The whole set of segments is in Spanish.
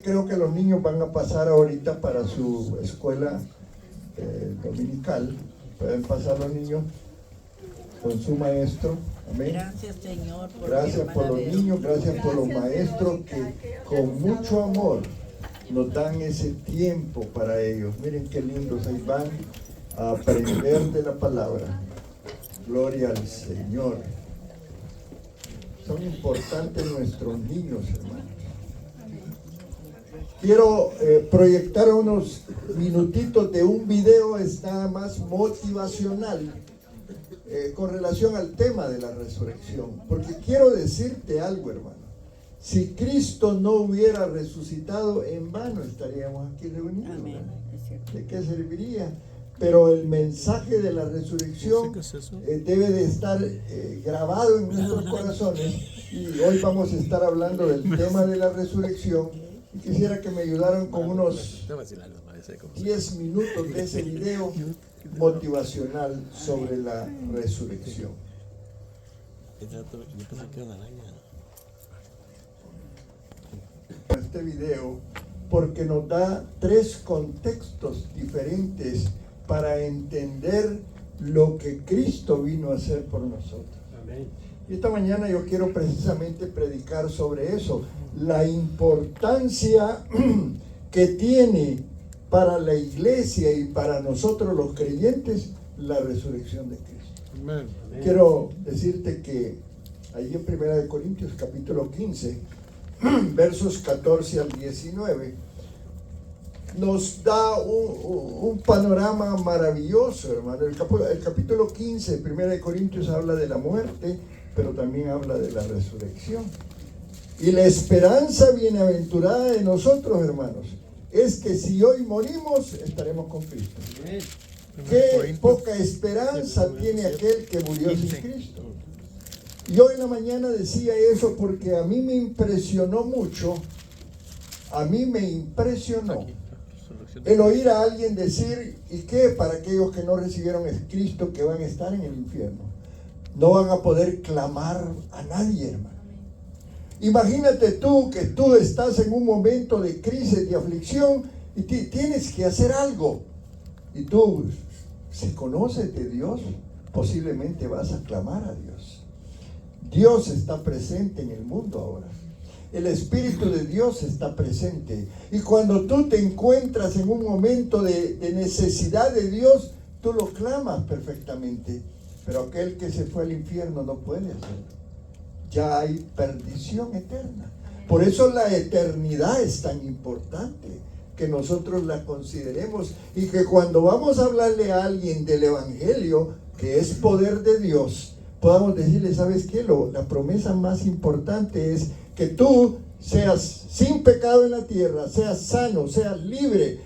Creo que los niños van a pasar ahorita para su escuela dominical. Pueden pasar los niños con su maestro. Amén. Gracias, Señor. Gracias por los niños, gracias por los maestros que con mucho amor nos dan ese tiempo para ellos. Miren qué lindos ahí van a aprender de la palabra. Gloria al Señor. Son importantes nuestros niños, hermanos. Quiero proyectar unos minutitos de un video, está más motivacional con relación al tema de la resurrección. Porque quiero decirte algo, hermano. Si Cristo no hubiera resucitado, en vano estaríamos aquí reunidos. Amén. ¿De qué serviría? Pero el mensaje de la resurrección debe de estar grabado en nuestros corazones. Y hoy vamos a estar hablando del tema de la resurrección. Y quisiera que me ayudaran con unos 10 minutos de ese video motivacional sobre la resurrección. Este video porque nos da 3 contextos diferentes para entender lo que Cristo vino a hacer por nosotros. Amén. Y esta mañana yo quiero precisamente predicar sobre eso, la importancia que tiene para la iglesia y para nosotros los creyentes la resurrección de Cristo. Amén. Quiero decirte que ahí en 1 Corintios capítulo 15, versos 14 al 19, nos da un panorama maravilloso, hermano. El capítulo 15 de 1 Corintios habla de la muerte, pero también habla de la resurrección. Y la esperanza bienaventurada de nosotros, hermanos, es que si hoy morimos, estaremos con Cristo. Qué poca esperanza tiene aquel que murió sin Cristo. Yo en la mañana decía eso porque a mí me impresionó mucho, el oír a alguien decir, ¿y qué? Para aquellos que no recibieron a Cristo, que van a estar en el infierno. No van a poder clamar a nadie, hermano. Imagínate tú que tú estás en un momento de crisis, de aflicción, y tienes que hacer algo. Y tú, si conoces de Dios, posiblemente vas a clamar a Dios. Dios está presente en el mundo ahora. El Espíritu de Dios está presente. Y cuando tú te encuentras en un momento de necesidad de Dios, tú lo clamas perfectamente. Pero aquel que se fue al infierno no puede hacerlo. Ya hay perdición eterna. Por eso la eternidad es tan importante, que nosotros la consideremos y que cuando vamos a hablarle a alguien del Evangelio, que es poder de Dios, podamos decirle, ¿sabes qué? La promesa más importante es que tú seas sin pecado en la tierra, seas sano, seas libre,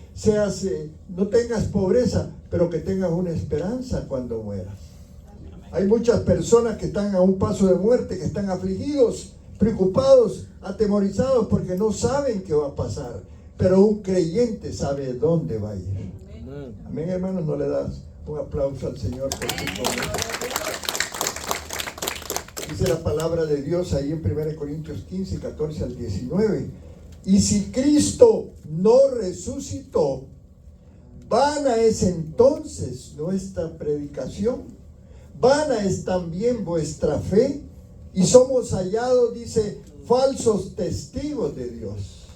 no tengas pobreza, pero que tengas una esperanza cuando mueras. Hay muchas personas que están a un paso de muerte, que están afligidos, preocupados, atemorizados porque no saben qué va a pasar. Pero un creyente sabe dónde va a ir. Amén, hermanos. ¿No le das un aplauso al Señor por su promesa? Dice la palabra de Dios ahí en 1 Corintios 15, 14 al 19. Y si Cristo no resucitó, vana es entonces nuestra predicación. Vana es también vuestra fe, y somos hallados, dice, falsos testigos de Dios.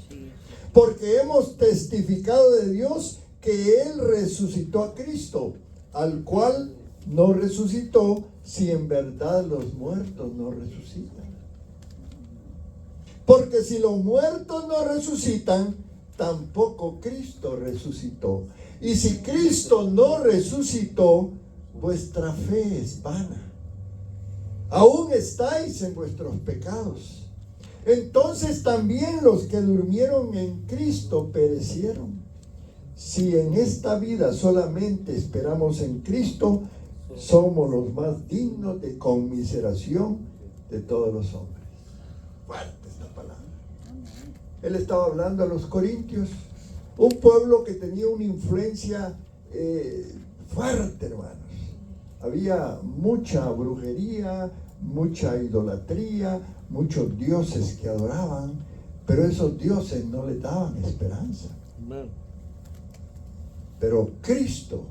Porque hemos testificado de Dios que Él resucitó a Cristo, al cual no resucitó, si en verdad los muertos no resucitan. Porque si los muertos no resucitan, tampoco Cristo resucitó. Y si Cristo no resucitó, vuestra fe es vana. Aún estáis en vuestros pecados. Entonces también los que durmieron en Cristo perecieron. Si en esta vida solamente esperamos en Cristo, somos los más dignos de conmiseración de todos los hombres. Fuerte esta palabra. Él estaba hablando a los corintios, un pueblo que tenía una influencia fuerte, hermanos. Había mucha brujería, mucha idolatría, muchos dioses que adoraban, Pero esos dioses no les daban esperanza. Amén. Pero Cristo,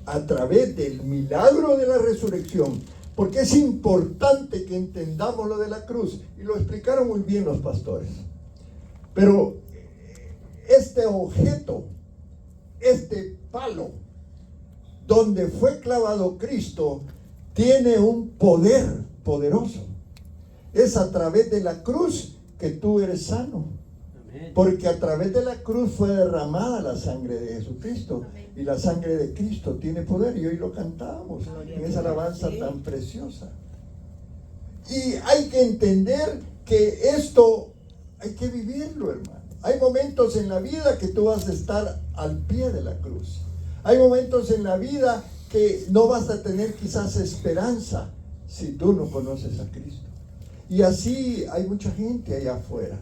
a través del milagro de la resurrección, porque es importante que entendamos lo de la cruz, y lo explicaron muy bien los pastores. Pero este objeto, este palo, donde fue clavado Cristo, tiene un poder poderoso. Es a través de la cruz que tú eres sano. Porque a través de la cruz fue derramada la sangre de Jesucristo. Amén. Y la sangre de Cristo tiene poder. Y hoy lo cantábamos en esa alabanza tan preciosa. Y hay que entender que esto hay que vivirlo, hermano. Hay momentos en la vida que tú vas a estar al pie de la cruz. Hay momentos en la vida que no vas a tener quizás esperanza si tú no conoces a Cristo. Y así hay mucha gente allá afuera.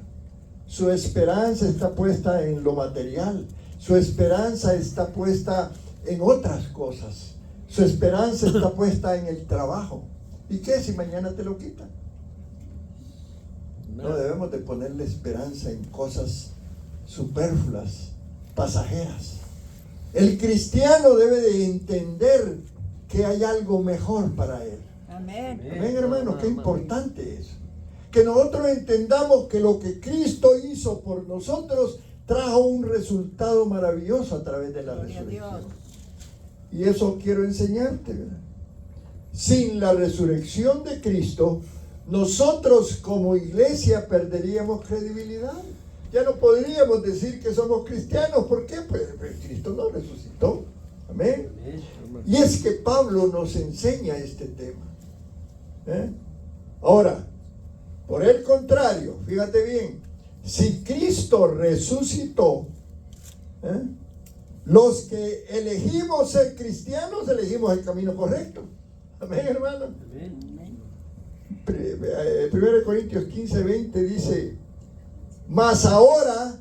Su esperanza está puesta en lo material. Su esperanza está puesta en otras cosas. Su esperanza está puesta en el trabajo. ¿Y qué si mañana te lo quitan? No debemos de ponerle esperanza en cosas superfluas, pasajeras. El cristiano debe de entender que hay algo mejor para él. Amén. Amén, hermano, qué importante es. Que nosotros entendamos que lo que Cristo hizo por nosotros trajo un resultado maravilloso a través de la Gloria a resurrección. Dios. Y eso quiero enseñarte, ¿verdad? Sin la resurrección de Cristo, nosotros como iglesia perderíamos credibilidad. Ya no podríamos decir que somos cristianos. ¿Por qué? Pues Cristo no resucitó. Amén. Y es que Pablo nos enseña este tema. Ahora, por el contrario, fíjate bien, si Cristo resucitó, los que elegimos ser cristianos, elegimos el camino correcto. Amén, hermano. Amén. 1 Corintios 15:20 dice: mas ahora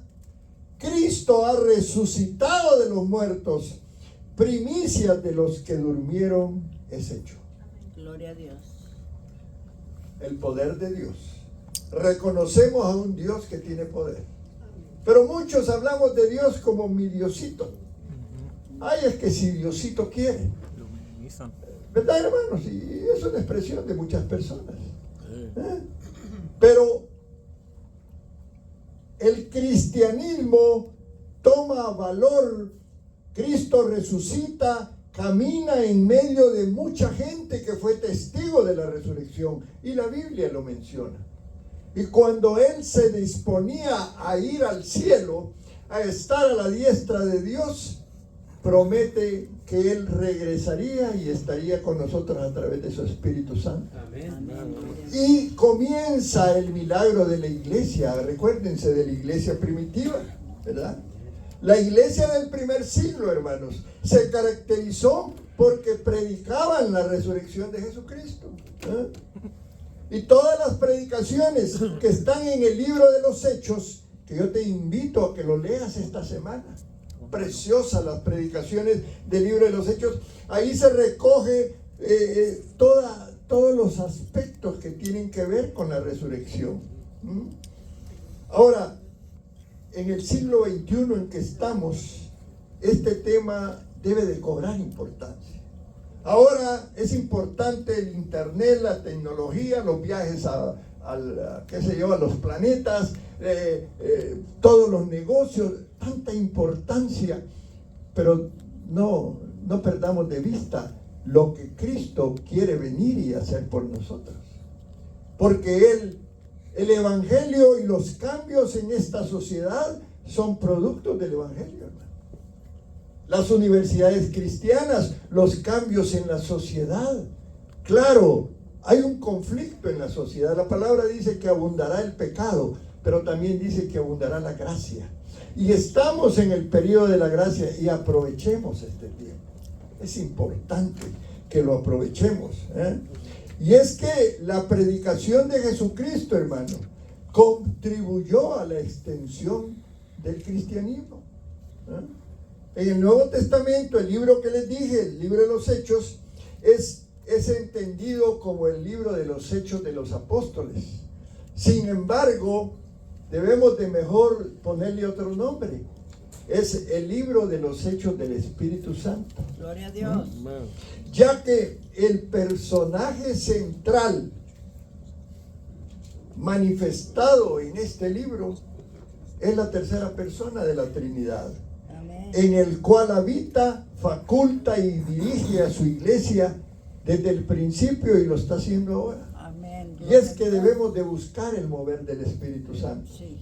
Cristo ha resucitado de los muertos, primicias de los que durmieron es hecho. Gloria a Dios. El poder de Dios. Reconocemos a un Dios que tiene poder. Pero muchos hablamos de Dios como mi Diosito. Ay, es que si Diosito quiere. ¿Verdad, hermanos? Y es una expresión de muchas personas. Pero el cristianismo toma valor. Cristo resucita, camina en medio de mucha gente que fue testigo de la resurrección. Y la Biblia lo menciona. Y cuando Él se disponía a ir al cielo, a estar a la diestra de Dios, promete que Él regresaría y estaría con nosotros a través de su Espíritu Santo. Amén. Y comienza el milagro de la iglesia. Recuérdense de la iglesia primitiva, ¿verdad? La iglesia del primer siglo, hermanos, se caracterizó porque predicaban la resurrección de Jesucristo. Y todas las predicaciones que están en el libro de los Hechos, que yo te invito a que lo leas esta semana. Preciosas las predicaciones del libro de los Hechos. Ahí se recoge todos los aspectos que tienen que ver con la resurrección. Ahora, en el siglo XXI en que estamos, este tema debe de cobrar importancia. Ahora es importante el internet, la tecnología, los viajes a los planetas, todos los negocios, tanta importancia, pero no perdamos de vista lo que Cristo quiere venir y hacer por nosotros. Porque el Evangelio y los cambios en esta sociedad son productos del Evangelio, hermano. Las universidades cristianas, los cambios en la sociedad. Claro, hay un conflicto en la sociedad. La palabra dice que abundará el pecado, pero también dice que abundará la gracia. Y estamos en el periodo de la gracia y aprovechemos este tiempo. Es importante que lo aprovechemos. Y es que la predicación de Jesucristo, hermano, contribuyó a la extensión del cristianismo. En el Nuevo Testamento, el libro que les dije, el libro de los Hechos, es entendido como el libro de los Hechos de los Apóstoles. Sin embargo, debemos de mejor ponerle otro nombre. Es el libro de los hechos del Espíritu Santo. Gloria a Dios. Ya que el personaje central manifestado en este libro es la tercera persona de la Trinidad, Amén. en el cual habita, faculta y dirige a su iglesia desde el principio y lo está haciendo ahora. Amén. Y es que debemos de buscar el mover del Espíritu Santo. Sí.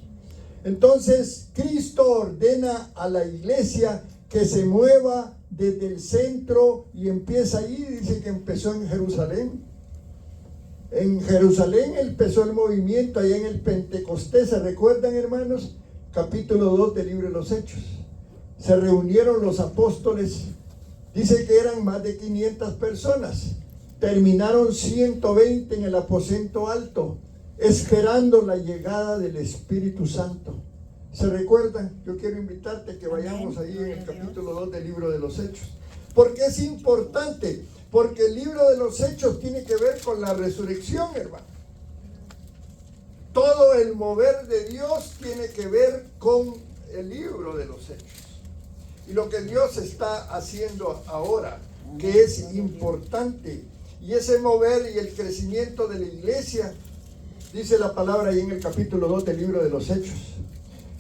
Entonces, Cristo ordena a la iglesia que se mueva desde el centro y empieza allí. Dice que empezó en Jerusalén. En Jerusalén empezó el movimiento allá en el Pentecostés. ¿Se recuerdan, hermanos? Capítulo 2 del libro de los Hechos. Se reunieron los apóstoles. Dice que eran más de 500 personas. Terminaron 120 en el aposento alto, esperando la llegada del Espíritu Santo. ¿Se recuerdan? Yo quiero invitarte a que vayamos ahí en el capítulo 2 del libro de los Hechos. Porque es importante, porque el libro de los Hechos tiene que ver con la resurrección, hermano. Todo el mover de Dios tiene que ver con el libro de los Hechos. Y lo que Dios está haciendo ahora, que es importante. Y ese mover y el crecimiento de la iglesia, dice la palabra ahí en el capítulo 2 del libro de los Hechos.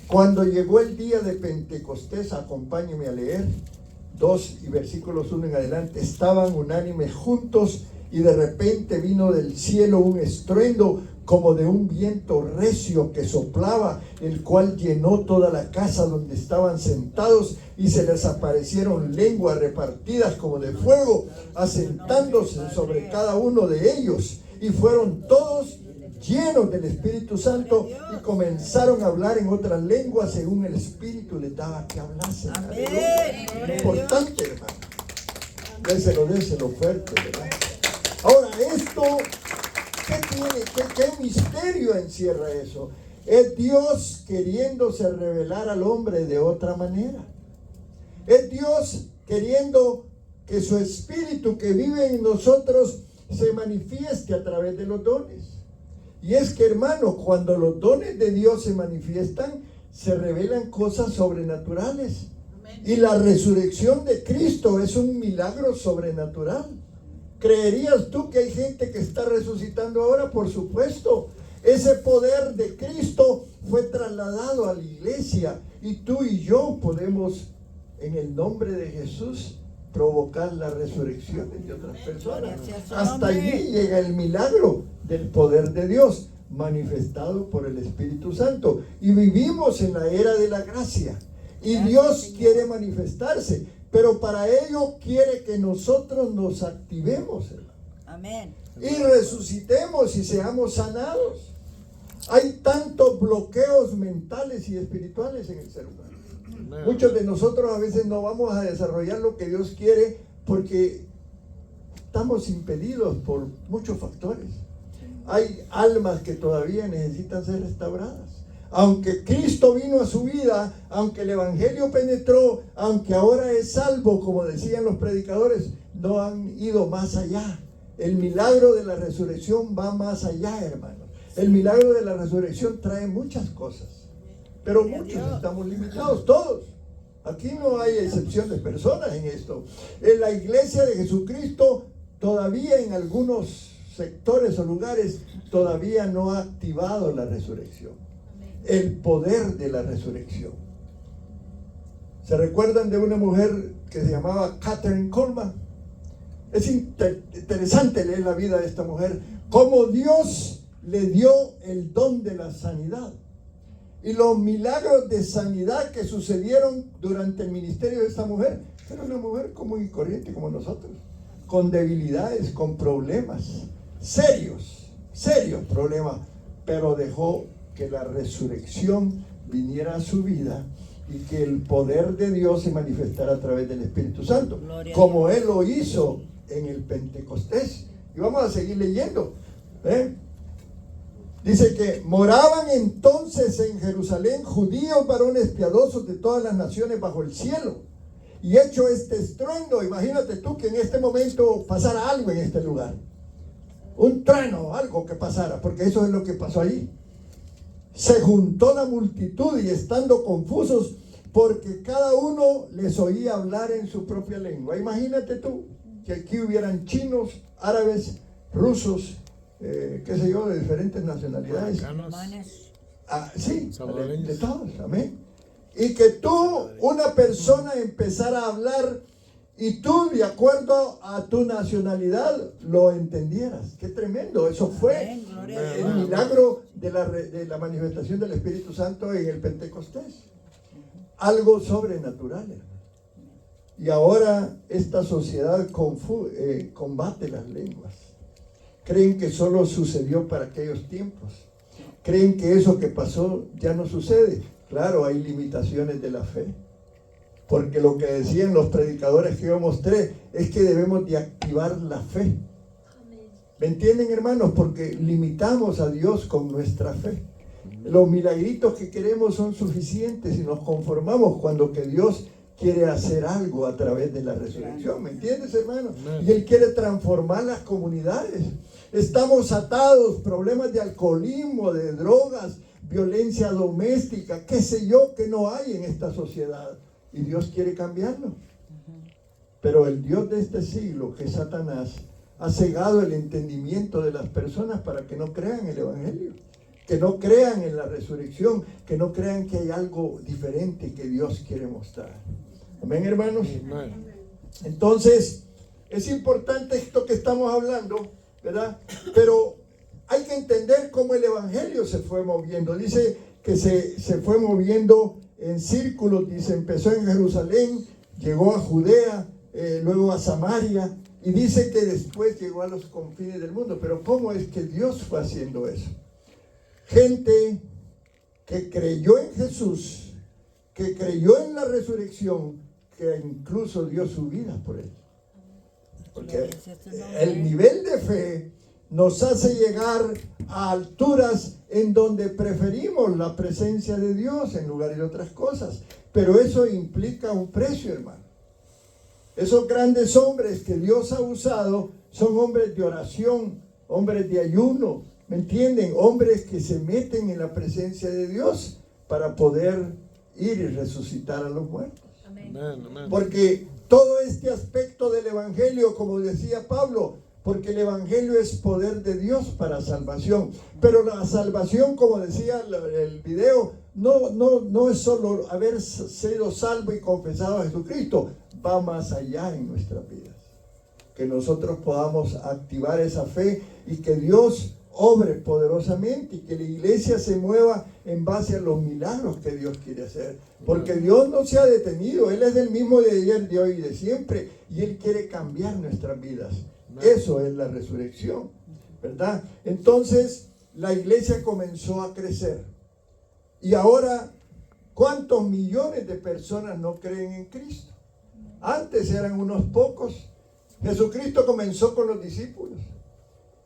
Cuando llegó el día de Pentecostés, acompáñenme a leer 2 y versículos 1 en adelante, estaban unánimes juntos y de repente vino del cielo un estruendo como de un viento recio que soplaba, el cual llenó toda la casa donde estaban sentados, y se les aparecieron lenguas repartidas como de fuego, asentándose sobre cada uno de ellos, y fueron todos llenos del Espíritu Santo y comenzaron a hablar en otras lenguas según el Espíritu les daba que hablasen. Amén. Importante, hermano. Déselo fuerte, ¿verdad? Ahora, esto, ¿qué tiene? ¿Qué misterio encierra eso? Es Dios queriéndose revelar al hombre de otra manera. Es Dios queriendo que su Espíritu que vive en nosotros se manifieste a través de los dones. Y es que, hermano, cuando los dones de Dios se manifiestan, se revelan cosas sobrenaturales. Y la resurrección de Cristo es un milagro sobrenatural. ¿Creerías tú que hay gente que está resucitando ahora? Por supuesto. Ese poder de Cristo fue trasladado a la iglesia. Y tú y yo podemos, en el nombre de Jesús, provocar la resurrección de otras personas. Hasta allí llega el milagro del poder de Dios manifestado por el Espíritu Santo. Y vivimos en la era de la gracia. Y Dios quiere manifestarse, pero para ello quiere que nosotros nos activemos, hermano. Amén. Y resucitemos y seamos sanados. Hay tantos bloqueos mentales y espirituales en el ser humano. Muchos de nosotros a veces no vamos a desarrollar lo que Dios quiere porque estamos impedidos por muchos factores. Hay almas que todavía necesitan ser restauradas. Aunque Cristo vino a su vida, aunque el Evangelio penetró, aunque ahora es salvo, como decían los predicadores, no han ido más allá. El milagro de la resurrección va más allá, hermanos. El milagro de la resurrección trae muchas cosas, pero muchos estamos limitados, todos. Aquí no hay excepción de personas en esto. En la iglesia de Jesucristo, todavía en algunos sectores o lugares, todavía no ha activado la resurrección. El poder de la resurrección. ¿Se recuerdan de una mujer que se llamaba Kathryn Kuhlman? Es interesante leer la vida de esta mujer, cómo Dios le dio el don de la sanidad. Y los milagros de sanidad que sucedieron durante el ministerio de esta mujer, era una mujer común y corriente como nosotros, con debilidades, con problemas, serios problemas, pero dejó que la resurrección viniera a su vida y que el poder de Dios se manifestara a través del Espíritu Santo, como Él lo hizo en el Pentecostés. Y vamos a seguir leyendo. Dice que moraban entonces en Jerusalén judíos varones piadosos de todas las naciones bajo el cielo. Y hecho este estruendo, imagínate tú que en este momento pasara algo en este lugar. Un trueno, algo que pasara, porque eso es lo que pasó allí. se juntó la multitud y estando confusos, porque cada uno les oía hablar en su propia lengua. Imagínate tú que aquí hubieran chinos, árabes, rusos, qué sé yo, de diferentes nacionalidades. Alemanes. Sí, de todos, amén. Y que tú, una persona, empezara a hablar y tú, de acuerdo a tu nacionalidad, lo entendieras. Qué tremendo. Eso fue el milagro de la manifestación del Espíritu Santo en el Pentecostés. Algo sobrenatural, hermano. Y ahora esta sociedad combate las lenguas. Creen que solo sucedió para aquellos tiempos. Creen que eso que pasó ya no sucede. Claro, hay limitaciones de la fe. Porque lo que decían los predicadores que yo mostré es que debemos de activar la fe. ¿Me entienden, hermanos? Porque limitamos a Dios con nuestra fe. Los milagritos que queremos son suficientes y nos conformamos cuando que Dios quiere hacer algo a través de la resurrección. ¿Me entiendes, hermano? Y Él quiere transformar las comunidades. Estamos atados, problemas de alcoholismo, de drogas, violencia doméstica, qué sé yo, que no hay en esta sociedad. Y Dios quiere cambiarlo. Pero el Dios de este siglo, que es Satanás, ha cegado el entendimiento de las personas para que no crean el Evangelio, que no crean en la resurrección, que no crean que hay algo diferente que Dios quiere mostrar. Amén, hermanos. Amén. Entonces, es importante esto que estamos hablando, ¿verdad? Pero hay que entender cómo el Evangelio se fue moviendo. Dice que se fue moviendo en círculos, dice, empezó en Jerusalén, llegó a Judea, luego a Samaria, y dice que después llegó a los confines del mundo. Pero ¿cómo es que Dios fue haciendo eso? Gente que creyó en Jesús, que creyó en la resurrección, que incluso dio su vida por él. Porque el nivel de fe nos hace llegar a alturas en donde preferimos la presencia de Dios en lugar de otras cosas. Pero eso implica un precio, hermano. Esos grandes hombres que Dios ha usado son hombres de oración, hombres de ayuno, ¿me entienden? Hombres que se meten en la presencia de Dios para poder ir y resucitar a los muertos. Amén. Porque todo este aspecto del Evangelio, como decía Pablo, porque el Evangelio es poder de Dios para salvación. Pero la salvación, como decía el video, no es solo haber sido salvo y confesado a Jesucristo, va más allá en nuestras vidas. Que nosotros podamos activar esa fe y que Dios obre poderosamente y que la iglesia se mueva en base a los milagros que Dios quiere hacer. Porque Dios no se ha detenido, Él es el mismo de ayer, de hoy y de siempre, y Él quiere cambiar nuestras vidas. Eso es la resurrección, ¿verdad? Entonces la iglesia comenzó a crecer. Y ahora, ¿cuántos millones de personas no creen en Cristo? Antes eran unos pocos. Jesucristo comenzó con los discípulos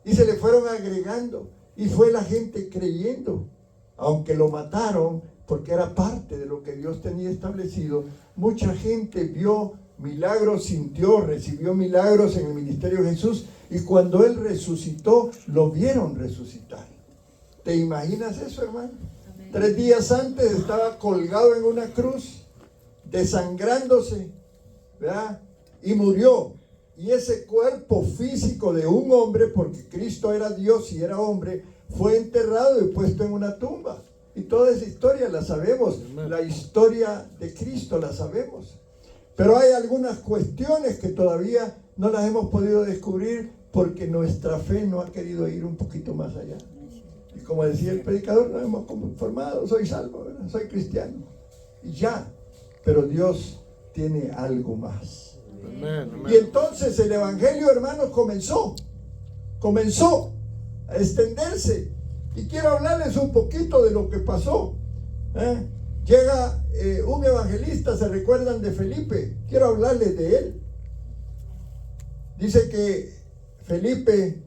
y se le fueron agregando y fue la gente creyendo, aunque lo mataron porque era parte de lo que Dios tenía establecido. Mucha gente vio milagros, sintió, recibió milagros en el ministerio de Jesús, y cuando Él resucitó, lo vieron resucitar. ¿Te imaginas eso, hermano? Amén. 3 días antes estaba colgado en una cruz, desangrándose, ¿verdad? Y murió. Y ese cuerpo físico de un hombre, porque Cristo era Dios y era hombre, fue enterrado y puesto en una tumba. Y toda esa historia la sabemos. La historia de Cristo la sabemos. Pero hay algunas cuestiones que todavía no las hemos podido descubrir porque nuestra fe no ha querido ir un poquito más allá. Y como decía el predicador, nos hemos conformado, soy salvo, ¿verdad? Soy cristiano. Y ya. Pero Dios tiene algo más. Amén, amén. Y entonces el Evangelio, hermanos, comenzó a extenderse. Y quiero hablarles un poquito de lo que pasó. Llega un evangelista, ¿se recuerdan de Felipe? Quiero hablarles de él. Dice que Felipe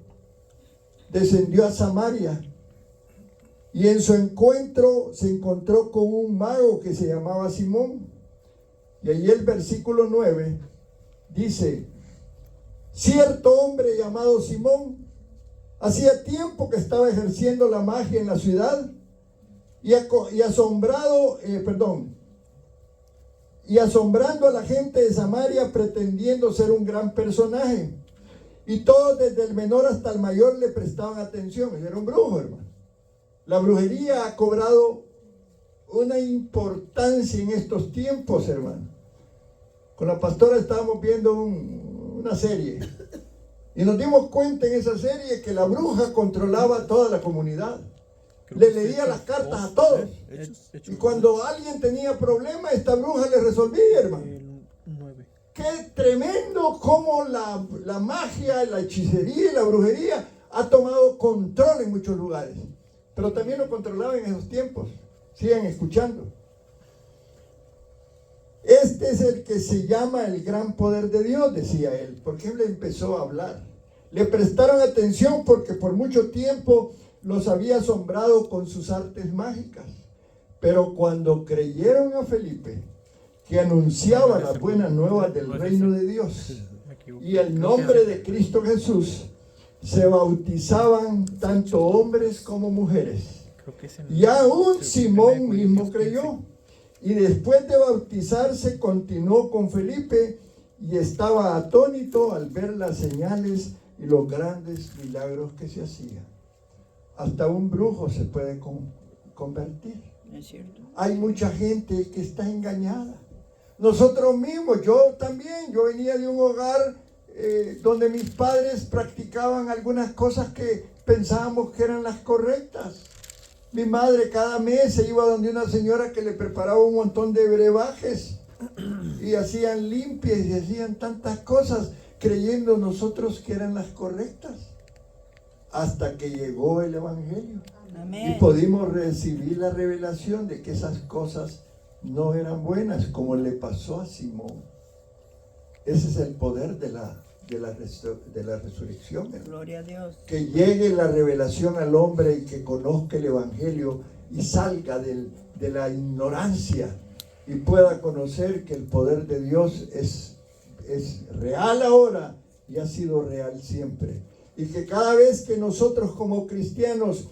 descendió a Samaria y en su encuentro se encontró con un mago que se llamaba Simón. Y allí el versículo 9 dice: cierto hombre llamado Simón hacía tiempo que estaba ejerciendo la magia en la ciudad y asombrando a la gente de Samaria pretendiendo ser un gran personaje. Y todos, desde el menor hasta el mayor, le prestaban atención. Él era un brujo, hermano. La brujería ha cobrado una importancia en estos tiempos, hermano. Con la pastora estábamos viendo una serie y nos dimos cuenta en esa serie que la bruja controlaba toda la comunidad. Le leía las cartas a todos. Y cuando alguien tenía problemas, esta bruja le resolvía, hermano. Qué tremendo cómo la magia, la hechicería y la brujería ha tomado control en muchos lugares. Pero también lo controlaba en esos tiempos. Sigan escuchando. Este es el que se llama el gran poder de Dios, decía él. ¿Por qué le empezó a hablar? Le prestaron atención porque por mucho tiempo los había asombrado con sus artes mágicas. Pero cuando creyeron a Felipe, que anunciaba las buenas nuevas del reino de Dios y el nombre de Cristo Jesús, se bautizaban tanto hombres como mujeres. Y aún Simón mismo creyó. Y después de bautizarse continuó con Felipe y estaba atónito al ver las señales y los grandes milagros que se hacían. Hasta un brujo se puede convertir. Es cierto. Hay mucha gente que está engañada. Nosotros mismos, yo venía de un hogar donde mis padres practicaban algunas cosas que pensábamos que eran las correctas. Mi madre cada mes se iba donde una señora que le preparaba un montón de brebajes y hacían limpias y hacían tantas cosas creyendo nosotros que eran las correctas, hasta que llegó el Evangelio. Amén. Y pudimos recibir la revelación de que esas cosas no eran buenas, como le pasó a Simón. Ese es el poder de la resurrección, hermano. Gloria a Dios. Que llegue la revelación al hombre y que conozca el Evangelio y salga de la ignorancia y pueda conocer que el poder de Dios es real ahora y ha sido real siempre. Y que cada vez que nosotros como cristianos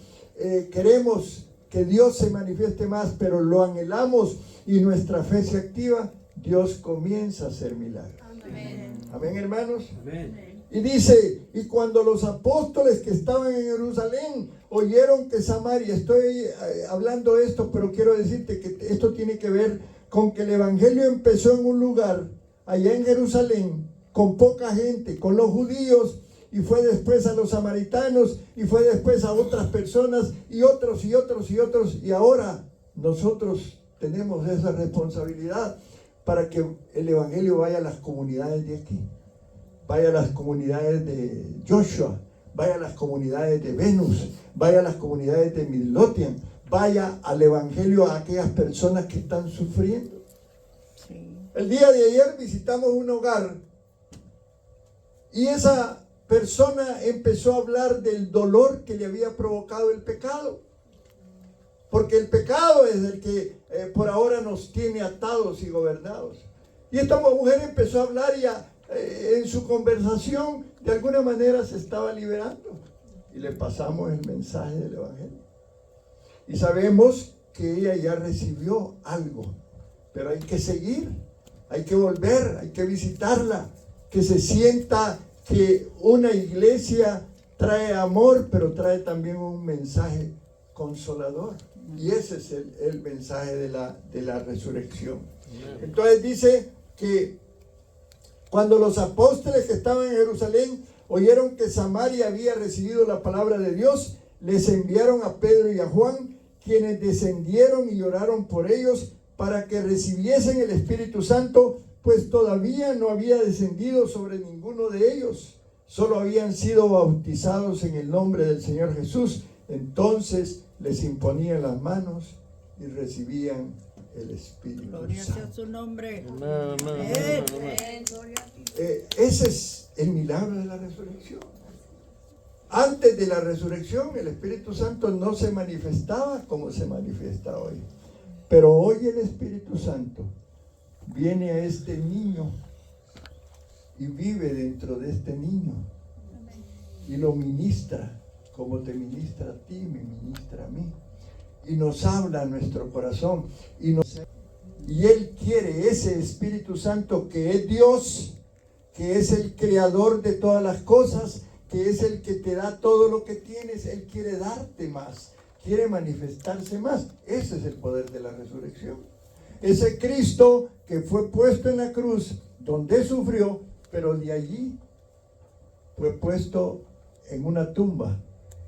queremos que Dios se manifieste más, pero lo anhelamos y nuestra fe se activa, Dios comienza a hacer milagros. Amén. Amén, hermanos. Amén. Y dice, y cuando los apóstoles que estaban en Jerusalén oyeron que Samaria, estoy hablando esto, pero quiero decirte que esto tiene que ver con que el Evangelio empezó en un lugar, allá en Jerusalén, con poca gente, con los judíos, y fue después a los samaritanos, y fue después a otras personas, y otros, y otros, y otros, y ahora nosotros tenemos esa responsabilidad para que el Evangelio vaya a las comunidades de aquí, vaya a las comunidades de Joshua, vaya a las comunidades de Venus, vaya a las comunidades de Midlothian, vaya al Evangelio a aquellas personas que están sufriendo. Sí. El día de ayer visitamos un hogar y esa persona empezó a hablar del dolor que le había provocado el pecado. Porque el pecado es el que por ahora nos tiene atados y gobernados. Y esta mujer empezó a hablar y en su conversación de alguna manera se estaba liberando. Y le pasamos el mensaje del Evangelio. Y sabemos que ella ya recibió algo. Pero hay que seguir, hay que volver, hay que visitarla. Que se sienta que una iglesia trae amor, pero trae también un mensaje consolador. Y ese es el mensaje de la resurrección. Entonces dice que cuando los apóstoles que estaban en Jerusalén oyeron que Samaria había recibido la palabra de Dios, les enviaron a Pedro y a Juan, quienes descendieron y oraron por ellos para que recibiesen el Espíritu Santo, pues todavía no había descendido sobre ninguno de ellos, solo habían sido bautizados en el nombre del Señor Jesús. Entonces les imponían las manos y recibían el Espíritu Gloria sea Santo. su nombre. Amén. Amén. Ese es el milagro de la resurrección. Antes de la resurrección, el Espíritu Santo no se manifestaba como se manifiesta hoy. Pero hoy el Espíritu Santo viene a este niño y vive dentro de este niño y lo ministra como te ministra a ti, me ministra a mí. y nos habla a nuestro corazón y Él quiere ese Espíritu Santo que es Dios, que es el creador de todas las cosas, que es el que te da todo lo que tienes. Él quiere darte más, quiere manifestarse más. Ese es el poder de la resurrección. Ese Cristo que fue puesto en la cruz, donde sufrió, pero de allí fue puesto en una tumba,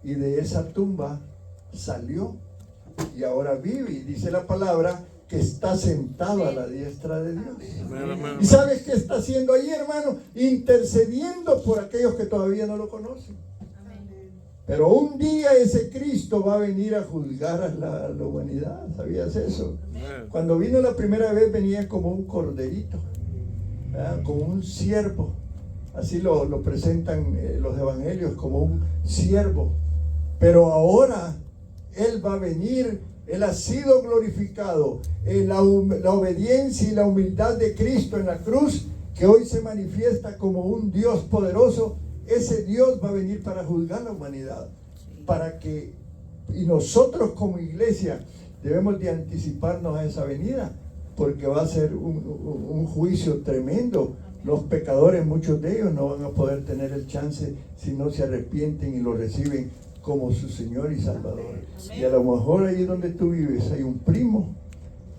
y de esa tumba salió y ahora vive, y dice la palabra que está sentado a la diestra de Dios. ¿Y sabes qué está haciendo ahí, hermano? Intercediendo por aquellos que todavía no lo conocen. Pero un día ese Cristo va a venir a juzgar a la humanidad. ¿Sabías eso? Cuando vino la primera vez venía como un corderito, ¿verdad? Como un siervo. Así lo presentan los evangelios, como un siervo. Pero ahora Él va a venir. Él ha sido glorificado. La obediencia y la humildad de Cristo en la cruz, que hoy se manifiesta como un Dios poderoso. Ese Dios va a venir para juzgar la humanidad. Y nosotros como iglesia debemos de anticiparnos a esa venida, porque va a ser un juicio tremendo. Los pecadores, muchos de ellos, no van a poder tener el chance si no se arrepienten y lo reciben como su Señor y Salvador. Y a lo mejor ahí donde tú vives hay un primo,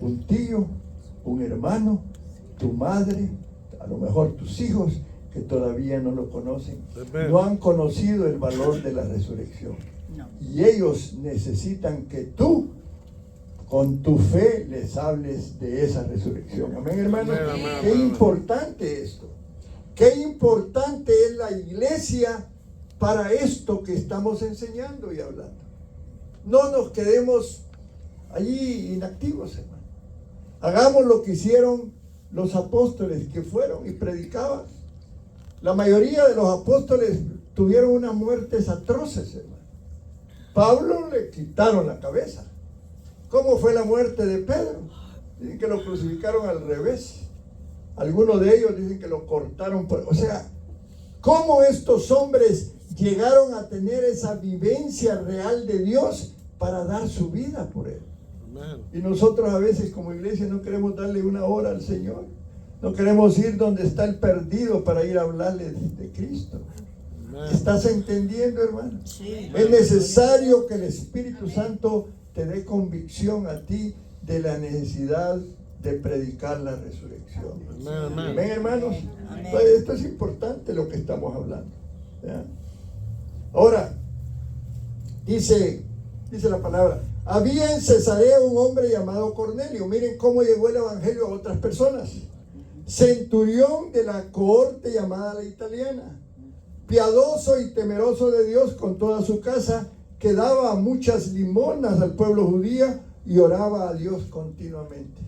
un tío, un hermano, tu madre, a lo mejor tus hijos, que todavía no lo conocen. No han conocido el valor de la resurrección. Y ellos necesitan que tú, con tu fe, les hables de esa resurrección. Amén, hermanos. Qué importante esto. Qué importante es la iglesia para esto que estamos enseñando y hablando. No nos quedemos allí inactivos, hermano. Hagamos lo que hicieron los apóstoles que fueron y predicaban. La mayoría de los apóstoles tuvieron unas muertes atroces, hermano. Pablo le quitaron la cabeza. ¿Cómo fue la muerte de Pedro? Dicen que lo crucificaron al revés. Algunos de ellos dicen que lo cortaron. O sea, ¿cómo estos hombres llegaron a tener esa vivencia real de Dios para dar su vida por Él? Y nosotros a veces como iglesia no queremos darle una hora al Señor. No queremos ir donde está el perdido para ir a hablarle de Cristo. ¿Estás entendiendo, hermano? Sí. Es necesario que el Espíritu Santo te dé convicción a ti de la necesidad de predicar la resurrección. Amén, hermanos. Entonces, esto es importante lo que estamos hablando. ¿Ya? Ahora, dice la palabra, había en Cesarea un hombre llamado Cornelio. Miren cómo llegó el evangelio a otras personas. Centurión de la cohorte llamada la italiana, piadoso y temeroso de Dios con toda su casa, que daba muchas limonas al pueblo judío y oraba a Dios continuamente.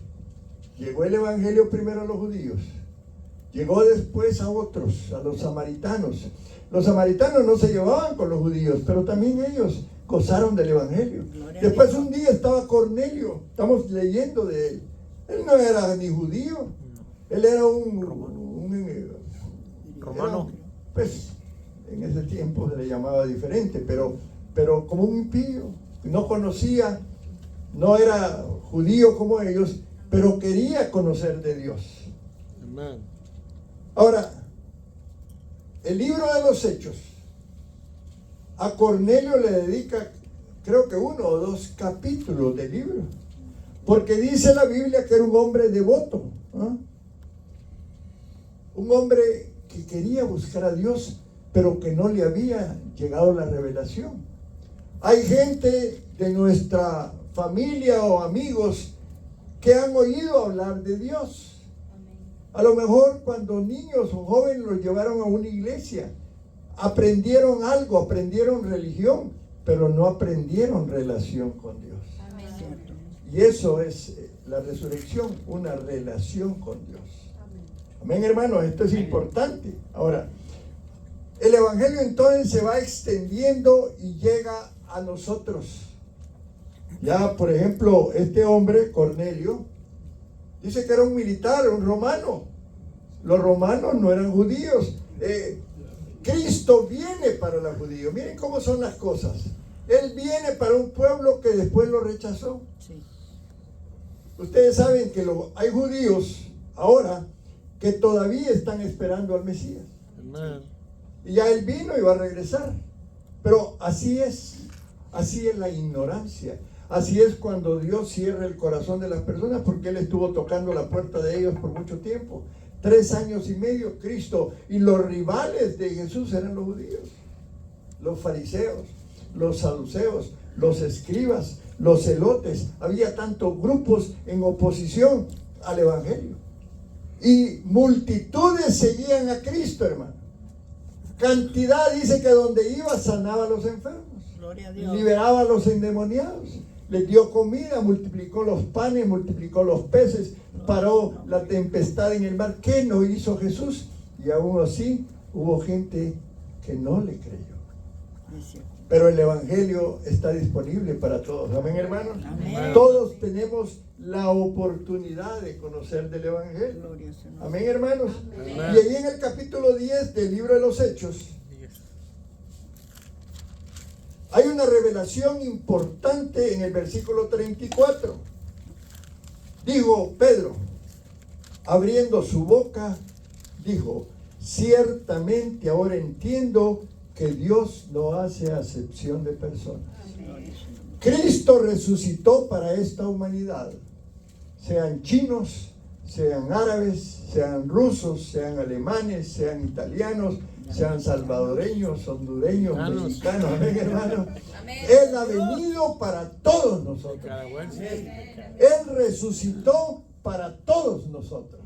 Llegó el evangelio primero a los judíos, llegó después a otros, a los samaritanos. Los samaritanos no se llevaban con los judíos, pero también ellos gozaron del evangelio. Después un día estaba Cornelio, estamos leyendo de él. Él no era ni judío, él era un romano. Pues en ese tiempo se le llamaba diferente, pero como un impío, no conocía, no era judío como ellos, pero quería conocer de Dios. Amén. Ahora, el libro de los Hechos, a Cornelio le dedica, creo que 1 o 2 capítulos del libro, porque dice la Biblia que era un hombre devoto, ¿eh? Un hombre que quería buscar a Dios, pero que no le había llegado la revelación. Hay gente de nuestra familia o amigos que han oído hablar de Dios. A lo mejor cuando niños o jóvenes los llevaron a una iglesia, aprendieron algo, aprendieron religión, pero no aprendieron relación con Dios. Amén. Y eso es la resurrección, una relación con Dios. Amén, hermanos, esto es importante. Ahora, el evangelio entonces se va extendiendo y llega a nosotros. Ya, por ejemplo, este hombre, Cornelio, dice que era un militar, un romano. Los romanos no eran judíos. Cristo viene para los judíos. Miren cómo son las cosas. Él viene para un pueblo que después lo rechazó. Sí. Ustedes saben que hay judíos ahora que todavía están esperando al Mesías. Amén. Y ya Él vino y va a regresar. Pero así es la ignorancia. Así es cuando Dios cierra el corazón de las personas, porque Él estuvo tocando la puerta de ellos por mucho tiempo. 3 años y medio Cristo, y los rivales de Jesús eran los judíos, los fariseos, los saduceos, los escribas, los celotes. Había tantos grupos en oposición al evangelio, y multitudes seguían a Cristo, hermano. Cantidad, dice que donde iba sanaba a los enfermos, Gloria a Dios. liberaba a los endemoniados, les dio comida, multiplicó los panes, multiplicó los peces, paró la tempestad en el mar. ¿Qué no hizo Jesús? Y aún así hubo gente que no le creyó. Es cierto. Pero el evangelio está disponible para todos. Amén, hermanos. Amén. Todos tenemos la oportunidad de conocer del evangelio. Gloria al Señor. Amén, hermanos. Amén. Y ahí en el capítulo 10 del libro de los Hechos hay una revelación importante en el versículo 34. Dijo Pedro, abriendo su boca, dijo: ciertamente ahora entiendo que Dios no hace acepción de personas. Cristo resucitó para esta humanidad, sean chinos, sean árabes, sean rusos, sean alemanes, sean italianos, sean salvadoreños, hondureños, mexicanos. Amén, hermano. Él ha venido para todos nosotros. Él resucitó para todos nosotros.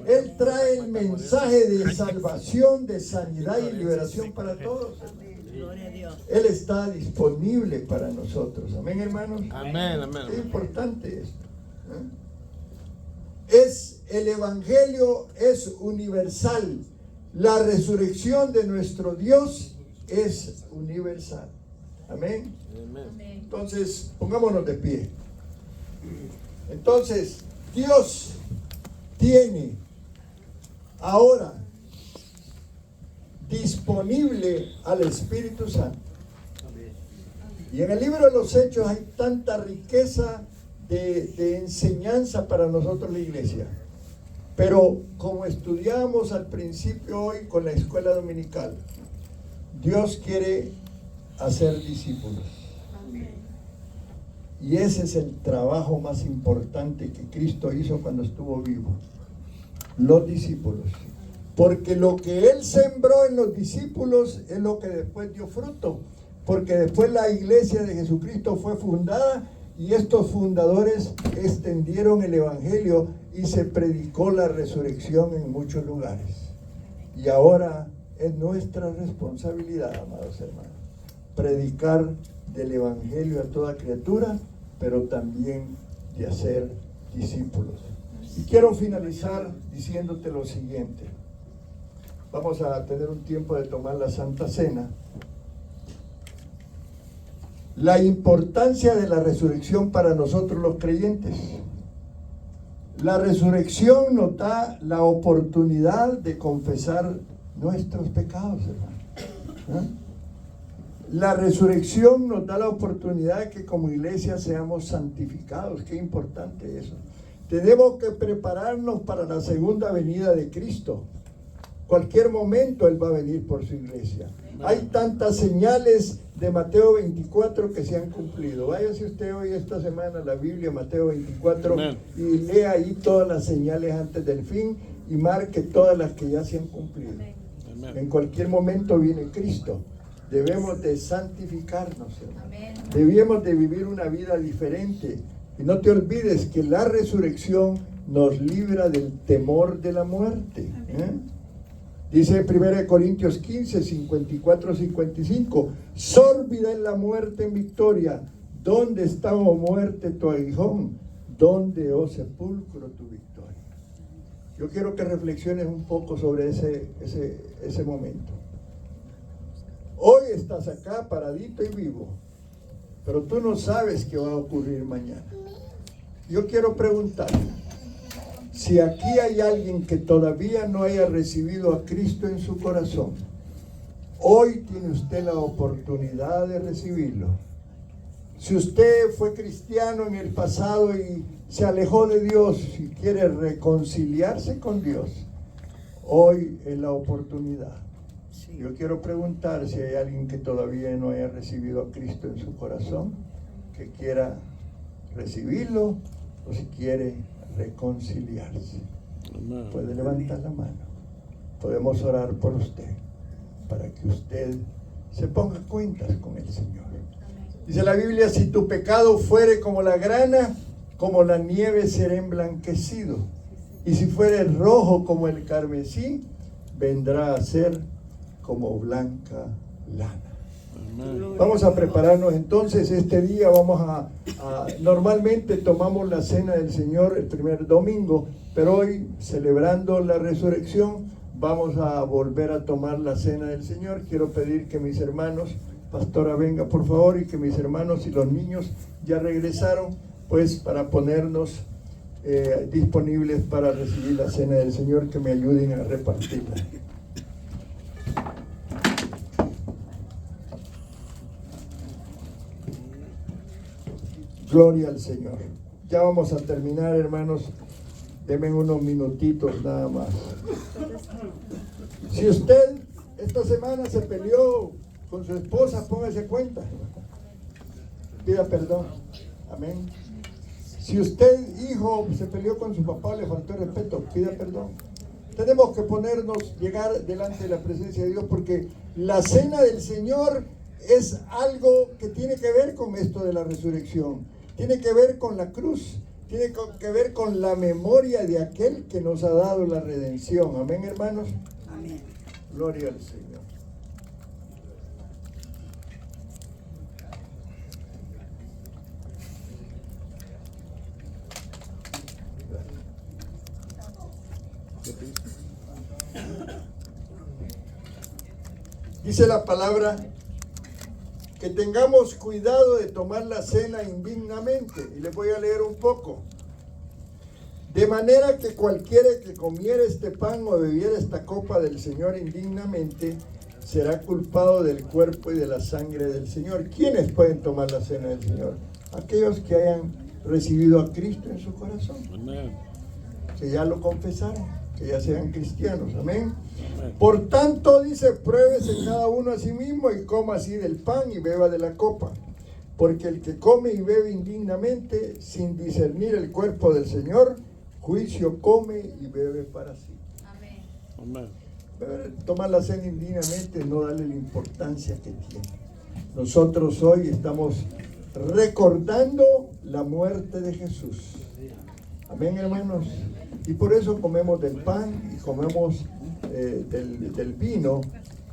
Él trae el mensaje de salvación, de sanidad y liberación para todos. Gloria a Dios. Él está disponible para nosotros. Amén, hermanos. Amén, amén. Es importante esto. El evangelio es universal. La resurrección de nuestro Dios es universal. Amén. Amén. Entonces, pongámonos de pie. Entonces, Dios tiene ahora disponible al Espíritu Santo. Y en el libro de los Hechos hay tanta riqueza de enseñanza para nosotros, la iglesia. Pero como estudiamos al principio hoy con la escuela dominical, Dios quiere hacer discípulos. Y ese es el trabajo más importante que Cristo hizo cuando estuvo vivo. Los discípulos. Porque lo que Él sembró en los discípulos es lo que después dio fruto. Porque después la iglesia de Jesucristo fue fundada y estos fundadores extendieron el evangelio y se predicó la resurrección en muchos lugares. Y ahora es nuestra responsabilidad, amados hermanos, predicar del evangelio a toda criatura, pero también de hacer discípulos. Y quiero finalizar diciéndote lo siguiente. Vamos a tener un tiempo de tomar la Santa Cena. La importancia de la resurrección para nosotros los creyentes. La resurrección nos da la oportunidad de confesar nuestros pecados, hermano. La resurrección nos da la oportunidad de que como iglesia seamos santificados. Qué importante eso. Tenemos que prepararnos para la segunda venida de Cristo. Cualquier momento Él va a venir por su iglesia. Hay tantas señales de Mateo 24 que se han cumplido. Váyase usted hoy, esta semana, a la Biblia, Mateo 24, Amén. y lea ahí todas las señales antes del fin y marque todas las que ya se han cumplido. Amén. En cualquier momento viene Cristo. Debemos de santificarnos, hermano. Debemos de vivir una vida diferente. Y no te olvides que la resurrección nos libra del temor de la muerte. Dice 1 Corintios 15, 54, 55, sórbida es la muerte en victoria. ¿Dónde está, oh muerte, tu aguijón? ¿Dónde, oh sepulcro, tu victoria? Yo quiero que reflexiones un poco sobre ese momento. Hoy estás acá paradito y vivo, pero tú no sabes qué va a ocurrir mañana. Yo quiero preguntar, si aquí hay alguien que todavía no haya recibido a Cristo en su corazón, hoy tiene usted la oportunidad de recibirlo. Si usted fue cristiano en el pasado y se alejó de Dios y quiere reconciliarse con Dios, hoy es la oportunidad. Sí. Yo quiero preguntar si hay alguien que todavía no haya recibido a Cristo en su corazón, que quiera recibirlo o si quiere reconciliarse. Amén. Puede levantar la mano. Podemos orar por usted para que usted se ponga cuentas con el Señor. Dice la Biblia, si tu pecado fuere como la grana, como la nieve será emblanquecido. Y si fuere rojo como el carmesí, vendrá a ser como blanca lana. Amén. Vamos a prepararnos entonces este día. Normalmente tomamos la cena del Señor el primer domingo, pero hoy, celebrando la resurrección, vamos a volver a tomar la cena del Señor. Quiero pedir que mis hermanos, pastora, venga por favor, y que mis hermanos y los niños ya regresaron, pues para ponernos disponibles para recibir la cena del Señor, que me ayuden a repartirla. Gloria al Señor. Ya vamos a terminar, hermanos. Denme unos minutitos nada más. Si usted esta semana se peleó con su esposa, póngase cuenta. Pida perdón. Amén. Si usted, hijo, se peleó con su papá, le faltó el respeto, pida perdón. Tenemos que llegar delante de la presencia de Dios, porque la cena del Señor es algo que tiene que ver con esto de la resurrección. Tiene que ver con la cruz. Tiene que ver con la memoria de aquel que nos ha dado la redención. Amén, hermanos. Amén. Gloria al Señor. Dice la palabra que tengamos cuidado de tomar la cena indignamente. Y les voy a leer un poco. De manera que cualquiera que comiera este pan o bebiera esta copa del Señor indignamente, será culpado del cuerpo y de la sangre del Señor. ¿Quiénes pueden tomar la cena del Señor? Aquellos que hayan recibido a Cristo en su corazón, Amén. que ya lo confesaron, que ya sean cristianos. Amén. Amén. Por tanto, dice, pruébese cada uno a sí mismo y coma así del pan y beba de la copa. Porque el que come y bebe indignamente, sin discernir el cuerpo del Señor, juicio come y bebe para sí. Amén. Tomar la cena indignamente, no darle la importancia que tiene. Nosotros hoy estamos recordando la muerte de Jesús. Amén, hermanos. Y por eso comemos del pan y comemos del vino.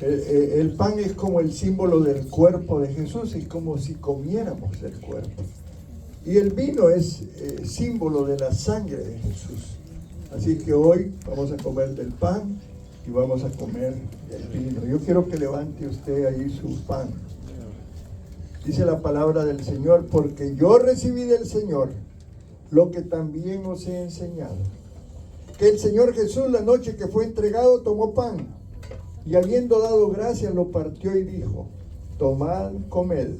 El pan es como el símbolo del cuerpo de Jesús, es como si comiéramos el cuerpo. Y el vino es símbolo de la sangre de Jesús. Así que hoy vamos a comer del pan y vamos a comer del vino. Yo quiero que levante usted ahí su pan. Dice la palabra del Señor, porque yo recibí del Señor lo que también os he enseñado. Que el Señor Jesús, la noche que fue entregado, tomó pan y habiendo dado gracias lo partió y dijo, tomad, comed,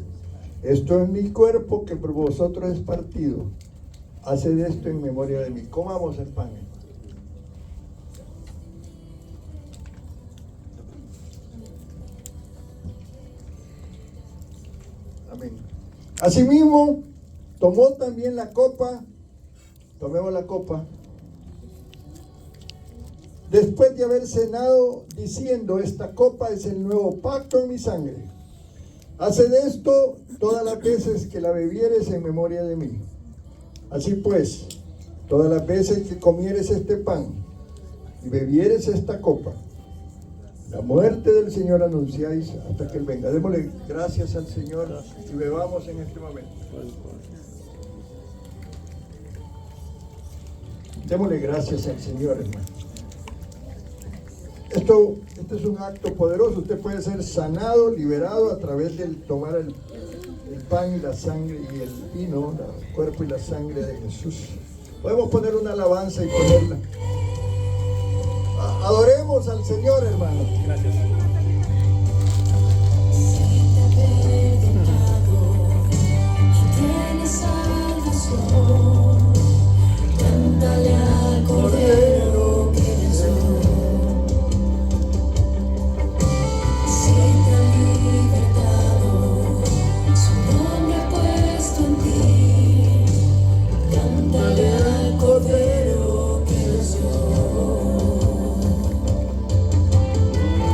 esto es mi cuerpo que por vosotros es partido, haced esto en memoria de mí. Comamos el pan. Amén. Asimismo, tomó también la copa. Tomemos la copa. Después de haber cenado, diciendo, esta copa es el nuevo pacto en mi sangre. Haced esto todas las veces que la bebieres en memoria de mí. Así pues, todas las veces que comieres este pan y bebieres esta copa, la muerte del Señor anunciáis hasta que Él venga. Démosle gracias al Señor y bebamos en este momento. Démosle gracias al Señor, hermano. Esto es un acto poderoso. Usted puede ser sanado, liberado a través del tomar el pan y la sangre y el vino, el cuerpo y la sangre de Jesús. Podemos poner una alabanza y ponerla. Adoremos al Señor, hermano. Gracias. Cántale al Cordero que venció. Si te ha libertado, su nombre ha puesto en ti. Cántale al Cordero que venció.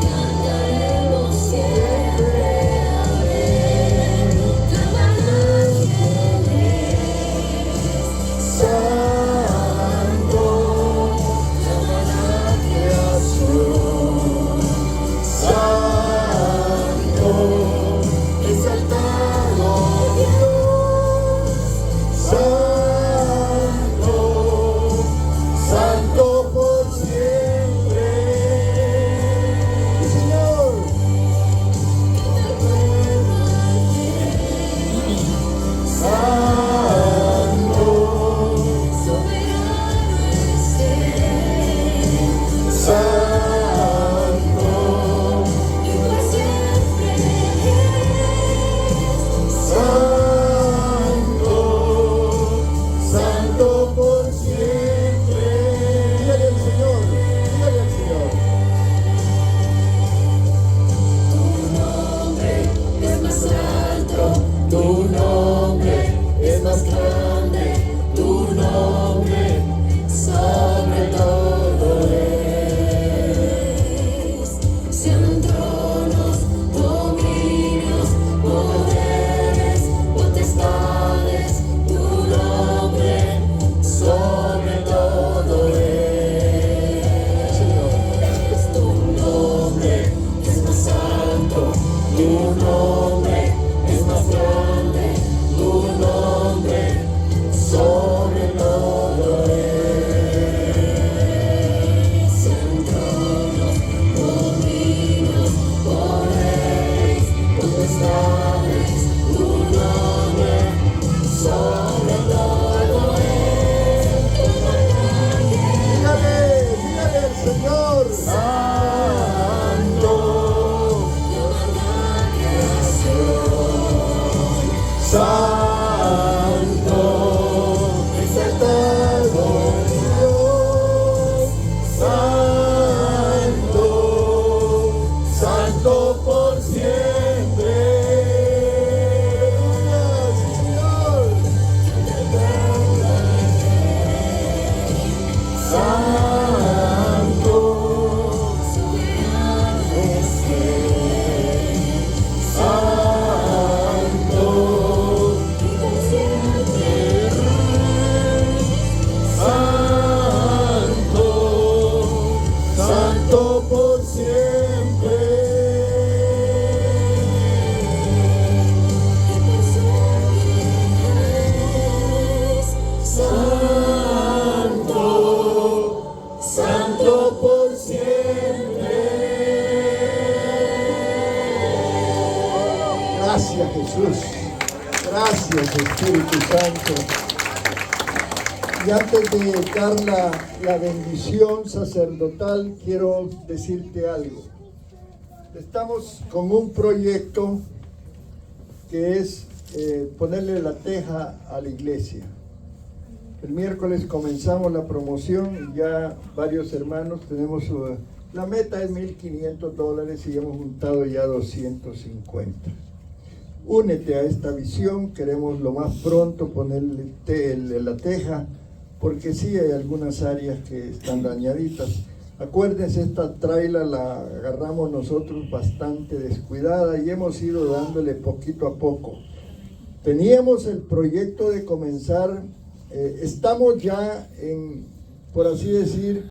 Cantaremos siempre a Él, clamarán que Él es santo, clamará creación, santo, exaltado Dios, santo, santo por siempre. Señor, santo, soberano es Él, santo, y por siempre es santo, santo por siempre. Dígale al Señor, dígale al Señor. Tu nombre es más alto, tu nombre es más grande, tu nombre sobre todo es. Sean tronos, dominios, poderes, potestades, tu nombre sobre todo es. Tu nombre es más alto, tu nombre es más grande, tu nombre sobre todo es. Sean tronos, dominios, poderes, potestades, tu nombre sobre todo es. Dígale, dígale al Señor. Santo, santo, exaltado Dios, santo, santo por siempre. Sí, Señor. Santo, soberano es Él, santo, y por siempre santo, santo por siempre. Y por siempre es santo, santo por siempre. Gracias, Jesús. Gracias, Espíritu Santo. Y antes de dar la bendición sacerdotal, quiero decirte algo. Estamos con un proyecto que es ponerle la teja a la iglesia. El miércoles comenzamos la promoción y ya varios hermanos tenemos la meta es $1,500 y hemos juntado ya 250. Únete a esta visión, queremos lo más pronto ponerle la teja, porque sí hay algunas áreas que están dañaditas. Acuérdense, esta traila la agarramos nosotros bastante descuidada y hemos ido dándole poquito a poco. Teníamos el proyecto de comenzar, estamos ya en, por así decir,